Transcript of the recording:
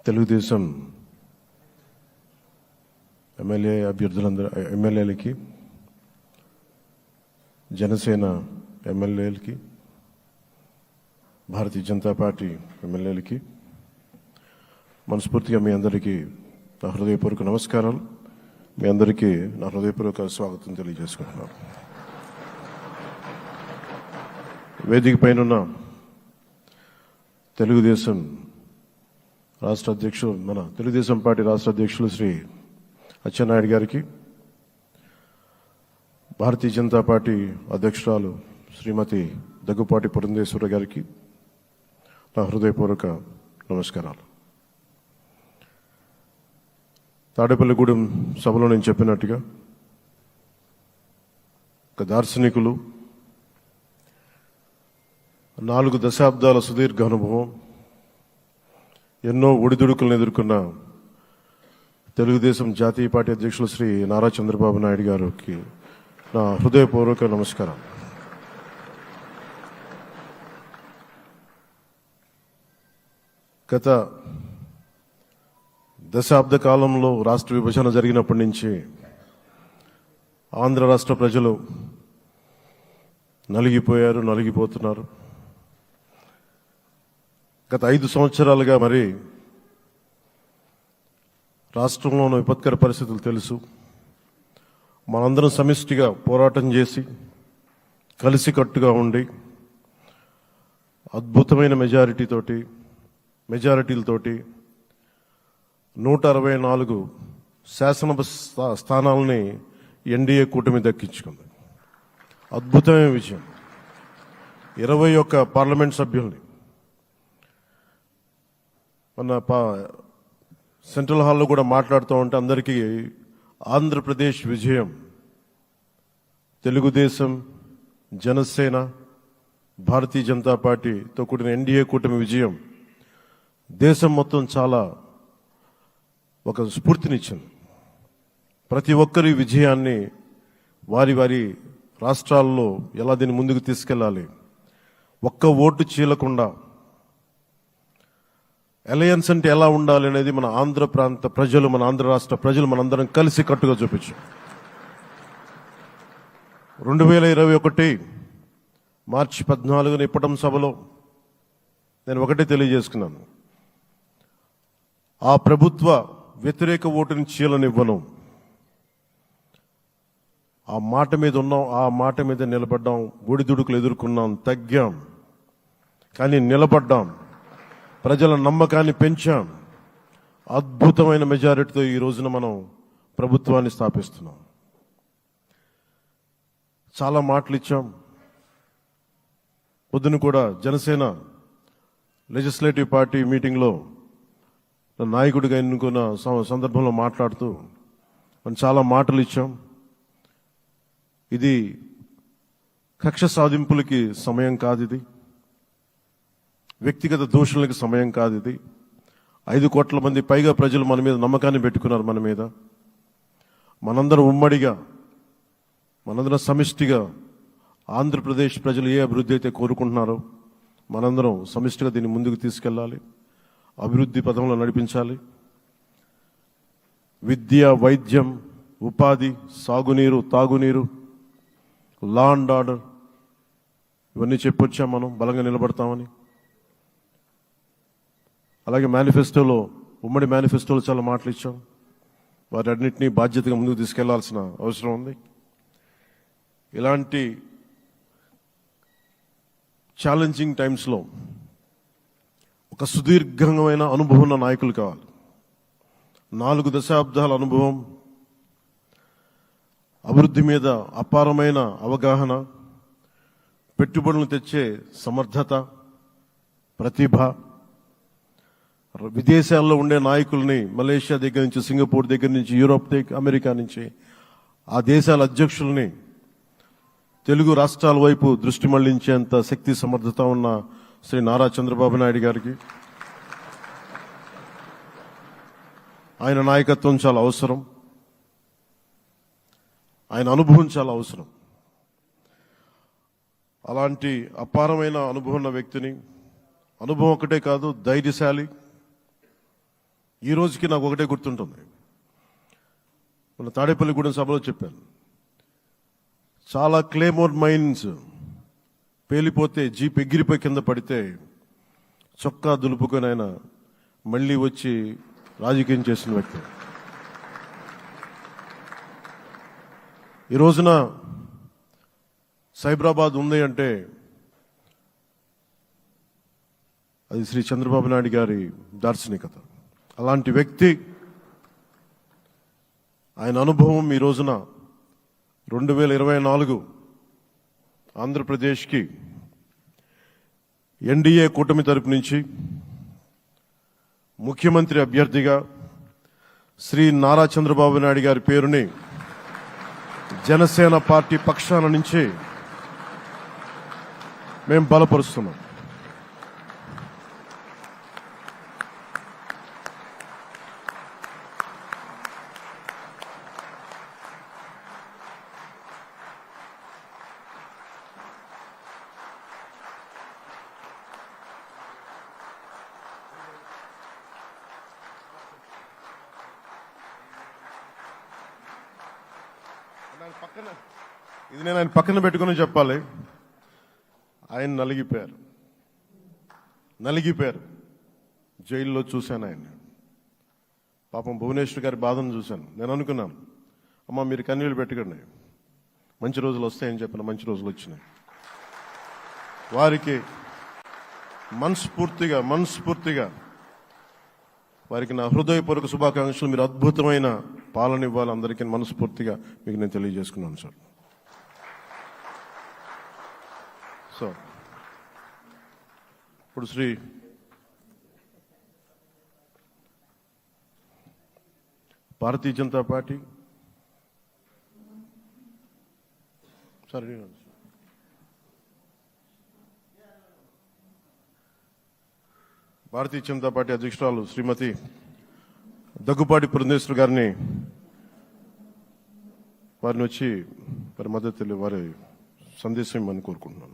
తెలుగుదేశం ఎమ్మెల్యేలకి, జనసేన ఎమ్మెల్యేలకి, భారతీయ జనతా పార్టీ ఎమ్మెల్యేలకి మనస్ఫూర్తిగా మీ అందరికీ నా హృదయపూర్వక నమస్కారాలు. మీ అందరికీ నా హృదయపూర్వక స్వాగతం తెలియజేసుకుంటున్నాను. వేదిక పైన తెలుగుదేశం రాష్ట్ర అధ్యక్షులు, మన తెలుగుదేశం పార్టీ రాష్ట్ర అధ్యక్షులు శ్రీ అచ్చెన్నాయుడు గారికి, భారతీయ జనతా పార్టీ అధ్యక్షురాలు శ్రీమతి దగ్గుపాటి పురంధేశ్వరి గారికి నా హృదయపూర్వక నమస్కారాలు. తాడేపల్లిగూడెం సభలో నేను చెప్పినట్టుగా ఒక దార్శనికులు, 4 దశాబ్దాల సుదీర్ఘ అనుభవం, ఎన్నో ఒడిదుడుకులను ఎదుర్కొన్న తెలుగుదేశం జాతీయ పార్టీ అధ్యక్షులు శ్రీ నారా చంద్రబాబు నాయుడు గారికి నా హృదయపూర్వక నమస్కారం. గత దశాబ్ద కాలంలో రాష్ట్ర విభజన జరిగినప్పటి నుంచి ఆంధ్ర రాష్ట్ర ప్రజలు నలిగిపోయారు, నలిగిపోతున్నారు. గత 5 సంవత్సరాలుగా మరి రాష్ట్రంలోని విపత్కర పరిస్థితులు తెలుసు. మనందరం సమిష్టిగా పోరాటం చేసి కలిసికట్టుగా ఉండి అద్భుతమైన మెజారిటీలతోటి 164 శాసనసభ స్థానాలని ఎన్డీఏ కూటమి దక్కించుకుంది. అద్భుతమైన విజయం. 21 పార్లమెంట్ సభ్యుల్ని మన సెంట్రల్ హాల్లో కూడా మాట్లాడుతూ ఉంటే అందరికీ ఆంధ్రప్రదేశ్ విజయం, తెలుగుదేశం, జనసేన, భారతీయ జనతా పార్టీతో కూడిన ఎన్డీఏ కూటమి విజయం దేశం మొత్తం చాలా ఒక స్ఫూర్తినిచ్చింది. ప్రతి ఒక్కరి విజయాన్ని వారి వారి రాష్ట్రాల్లో ఎలా దీన్ని ముందుకు తీసుకెళ్ళాలి, ఒక్క ఓటు చీలకుండా అలయన్స్ అంటే ఎలా ఉండాలి అనేది మన ఆంధ్ర ప్రాంత ప్రజలు, మన ఆంధ్ర రాష్ట్ర ప్రజలు మనందరం కలిసి కట్టుగా చూపించాం. 2021 మార్చి 14న ఇప్పటం సభలో నేను ఒకటే తెలియజేసుకున్నాను, ఆ ప్రభుత్వ వ్యతిరేక ఓటుని చీలనివ్వను. ఆ మాట మీద ఉన్నాం, ఆ మాట మీద నిలబడ్డాం. ఒడిదుడుకులు ఎదుర్కొన్నాం, తగ్గాం, కానీ నిలబడ్డాం. ప్రజల నమ్మకాన్ని పెంచాం. అద్భుతమైన మెజారిటీతో ఈ రోజున మనం ప్రభుత్వాన్ని స్థాపిస్తున్నాం. చాలా మాటలు ఇచ్చాం. పొద్దున కూడా జనసేన లెజిస్లేటివ్ పార్టీ మీటింగ్లో నాయకుడిగా ఎన్నుకున్న సందర్భంలో మాట్లాడుతూ మనం చాలా మాటలు ఇచ్చాం. ఇది కక్ష సాధింపులకి సమయం కాదు, ఇది వ్యక్తిగత దోషులకి సమయం కాదు. ఇది 5 కోట్ల మంది పైగా ప్రజలు మన మీద నమ్మకాన్ని పెట్టుకున్నారు. మన మీద మనందరం ఉమ్మడిగా, మనందరం సమిష్టిగా ఆంధ్రప్రదేశ్ ప్రజలు ఏ అభివృద్ధి అయితే కోరుకుంటున్నారో మనందరం సమిష్టిగా దీన్ని ముందుకు తీసుకెళ్ళాలి, అభివృద్ధి పథంలో నడిపించాలి. విద్య, వైద్యం, ఉపాధి, సాగునీరు, తాగునీరు, లా అండ్ ఆర్డర్ ఇవన్నీ చెప్పొచ్చాం. మనం బలంగా నిలబడతామని. అలాగే మేనిఫెస్టోలో, ఉమ్మడి మేనిఫెస్టోలో చాలా మాటలు ఇచ్చాం. వాటన్నిటినీ బాధ్యతగా ముందుకు తీసుకెళ్లాల్సిన అవసరం ఉంది. ఇలాంటి ఛాలెంజింగ్ టైమ్స్లో ఒక సుదీర్ఘమైన అనుభవం ఉన్న నాయకులు కావాలి. 4 దశాబ్దాల అనుభవం, అభివృద్ధి మీద అపారమైన అవగాహన, పెట్టుబడులను తెచ్చే సమర్థత, ప్రతిభ, విదేశాల్లో ఉండే నాయకుల్ని, మలేషియా దగ్గర నుంచి, సింగపూర్ దగ్గర నుంచి, యూరోప్ దగ్గర, అమెరికా నుంచి, ఆ దేశాల అధ్యక్షుల్ని తెలుగు రాష్ట్రాల వైపు దృష్టి మళ్లించేంత శక్తి, సమర్థత ఉన్న శ్రీ నారా చంద్రబాబు నాయుడు గారికి ఆయన నాయకత్వం చాలా అవసరం. ఆయన అనుభవం చాలా అవసరం. అలాంటి అపారమైన అనుభవం ఉన్న వ్యక్తిని, అనుభవం ఒకటే కాదు, ధైర్యశాలి, ఈ రోజుకి నాకు ఒకటే గుర్తుంటుంది. మన తాడేపల్లిగూడెం సభలో చెప్పాను, చాలా క్లేమోర్ మైన్స్ పేలిపోతే జీప్ ఎగిరిపోయి కింద పడితే చొక్కా దులుపుకొని ఆయన మళ్ళీ వచ్చి రాజకీయం చేసిన వ్యక్తి. ఈ రోజున సైబరాబాద్ ఉంది అంటే అది శ్రీ చంద్రబాబు నాయుడు గారి దార్శనికత. అలాంటి వ్యక్తి, ఆయన అనుభవం ఈ రోజున 2024 ఆంధ్రప్రదేశ్కి ఎన్డీఏ కూటమి తరపు నుంచి ముఖ్యమంత్రి అభ్యర్థిగా శ్రీ నారా చంద్రబాబు నాయుడు గారి పేరుని జనసేన పార్టీ పక్షాన నుంచి మేము బలపరుస్తున్నాం. ఇది నేను ఆయన పక్కన పెట్టుకుని చెప్పాలి. ఆయన నలిగిపోయారు. జైల్లో చూశాను ఆయన. పాపం భువనేశ్వర్ గారి బాధను చూశాను. నేను అనుకున్నాను, అమ్మ మీరు కన్నీళ్ళు పెట్టకండి, మంచి రోజులు వస్తాయని చెప్పిన మంచి రోజులు వచ్చినాయి. వారికి మనస్ఫూర్తిగా వారికి నా హృదయపూర్వక శుభాకాంక్షలు. మీరు అద్భుతమైన పాలన ఇవ్వాలి అందరికీ మనస్ఫూర్తిగా మీకు నేను తెలియజేసుకున్నాను సార్. సో ఇప్పుడు శ్రీ భారతీయ జనతా పార్టీ అధ్యక్షురాలు శ్రీమతి దగ్గుపాటి పురంధేశ్వరి గారిని వారిని వచ్చి వారి మద్దతు వారి సందేశం ఇవ్వమని కోరుకుంటున్నాను.